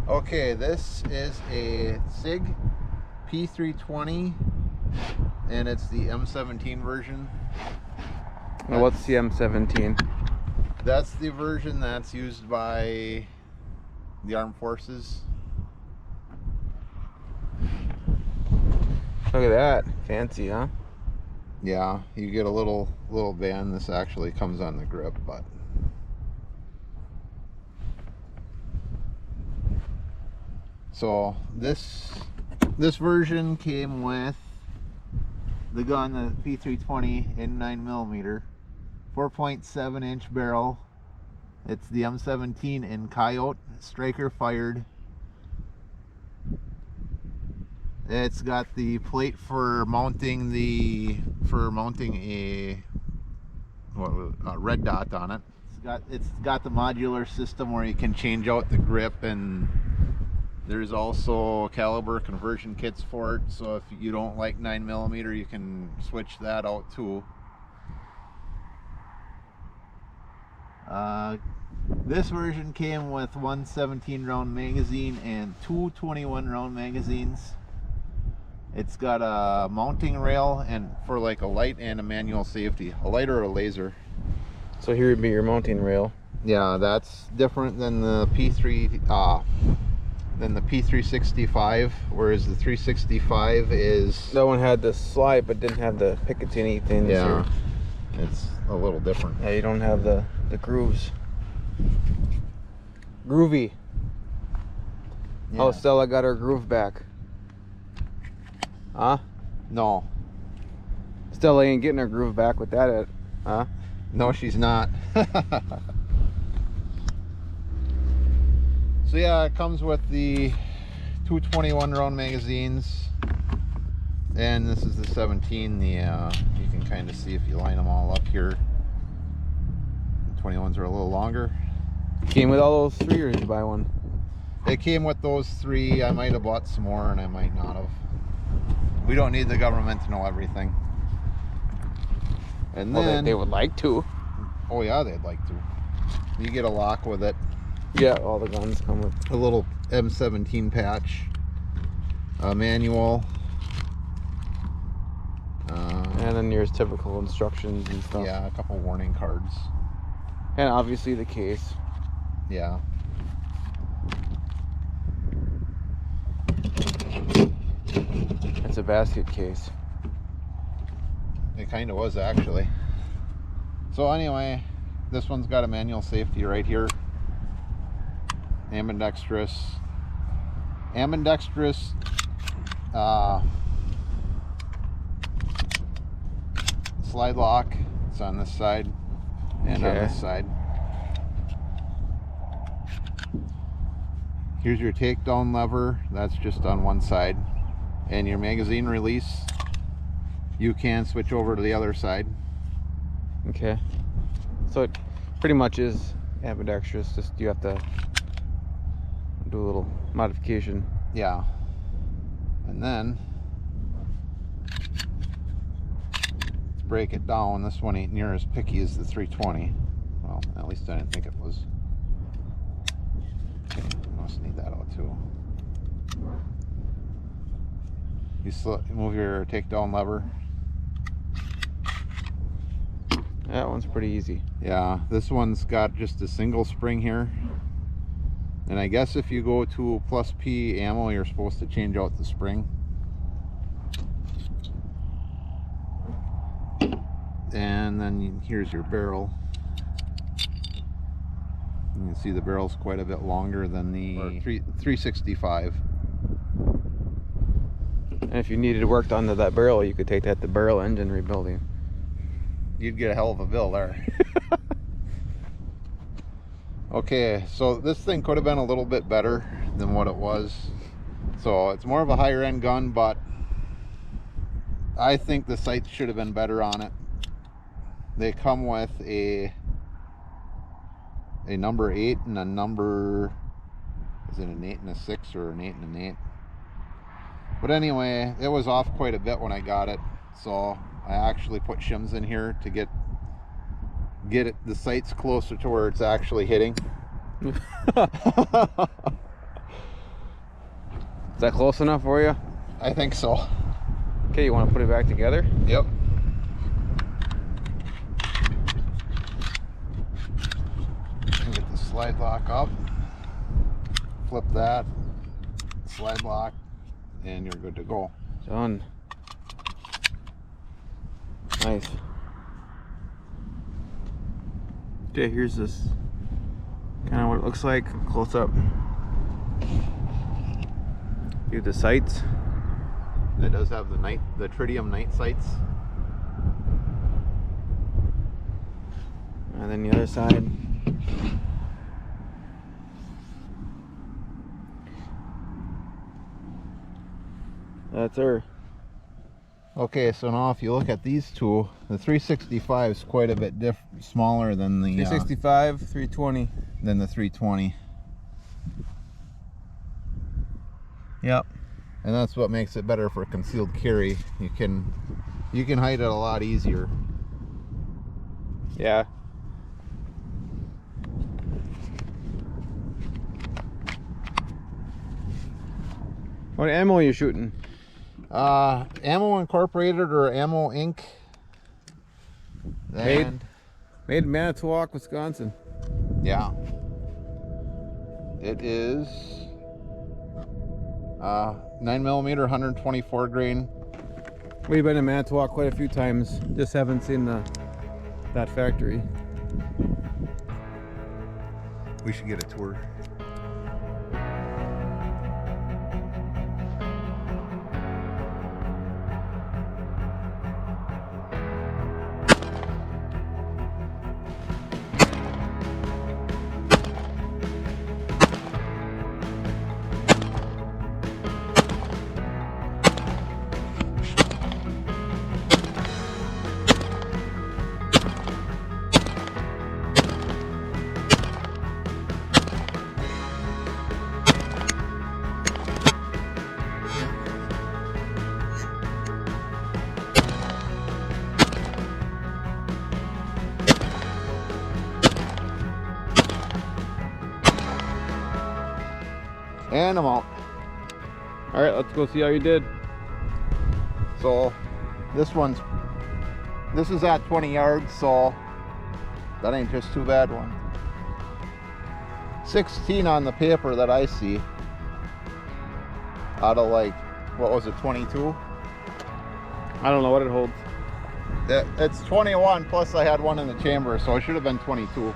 Okay, this is a Sig P320 and it's the M17 version. Now what's the M17? That's the version that's used by the armed forces. Look at that. Fancy, huh? Yeah, you get a little band. This actually comes on the grip, but so this version came with the gun, the P320 in 9mm, 4.7-inch barrel. It's the M17 in Coyote, striker fired. It's got the plate for mounting a red dot on it. It's got the modular system where you can change out the grip, and there's also caliber conversion kits for it. So if you don't like 9mm, you can switch that out too. This version came with one 17-round magazine and two 21-round magazines. It's got a mounting rail and for like a light and a manual safety, a light or a laser. So here would be your mounting rail. Yeah, that's different than the P365, whereas the 365 is... That one had the slide but didn't have the Picatinny things. Yeah, it's a little different. Yeah, you don't have the grooves. Groovy. Yeah. Oh, Stella got her groove back. Huh? No. Stella ain't getting her groove back with that, huh? No, she's not. So yeah, it comes with the two 21-round magazines, and this is the 17. You can kind of see if you line them all up here. The 21s are a little longer. Came with all those three, or did you buy one? They came with those three. I might have bought some more, and I might not have. We don't need the government to know everything. And then well, they would like to. Oh yeah, they'd like to. You get a lock with it. Yeah, all the guns come with a little M17 patch, a manual, and then there's typical instructions and stuff. Yeah, a couple warning cards, and obviously the case. Yeah. It's a basket case. It kind of was, actually. So anyway, this one's got a manual safety right here. Ambidextrous slide lock. It's on this side and on this side. Here's your takedown lever. That's just on one side. And your magazine release, you can switch over to the other side. Okay. So it pretty much is ambidextrous, just you have to do a little modification. Yeah. And then let's break it down. This one ain't near as picky as the 320. Well, at least I didn't think it was. Okay, must need that out too. You move your takedown lever. That one's pretty easy. Yeah, this one's got just a single spring here. And I guess if you go to plus P ammo, you're supposed to change out the spring. And then here's your barrel. You can see the barrel's quite a bit longer than the 365. And if you needed work done to that barrel, you could take that to barrel engine rebuilding. You'd get a hell of a bill there. Okay, so this thing could have been a little bit better than what it was. So it's more of a higher end gun, but I think the sights should have been better on it. They come with a number 8 and a number, is it an 8 and a 6 or an 8 and an 8? But anyway, it was off quite a bit when I got it, so I actually put shims in here to get the sights closer to where it's actually hitting. Is that close enough for you? I think so. Okay, you want to put it back together? Yep. Get the slide lock up. Flip that. Slide lock. And you're good to go. Done. Nice. Okay, here's this kind of what it looks like close up. View the sights. It does have the tritium night sights. And then the other side. That's her. Okay, so now if you look at these two, the 365 is quite a bit smaller than the 365, 320. Than the 320. Yep. And that's what makes it better for concealed carry. You can hide it a lot easier. Yeah. What ammo are you shooting? Ammo Incorporated or Ammo Inc. Made in Manitowoc, Wisconsin. Yeah. It is 9mm 124 grain. We've been in Manitowoc quite a few times. Just haven't seen that factory. We should get a tour. And I'm out. All right, let's go see how you did. So this is at 20 yards, so that ain't just too bad one. 16 on the paper that I see out of like, what was it, 22? I don't know what it holds. It's 21 plus I had one in the chamber, so it should have been 22.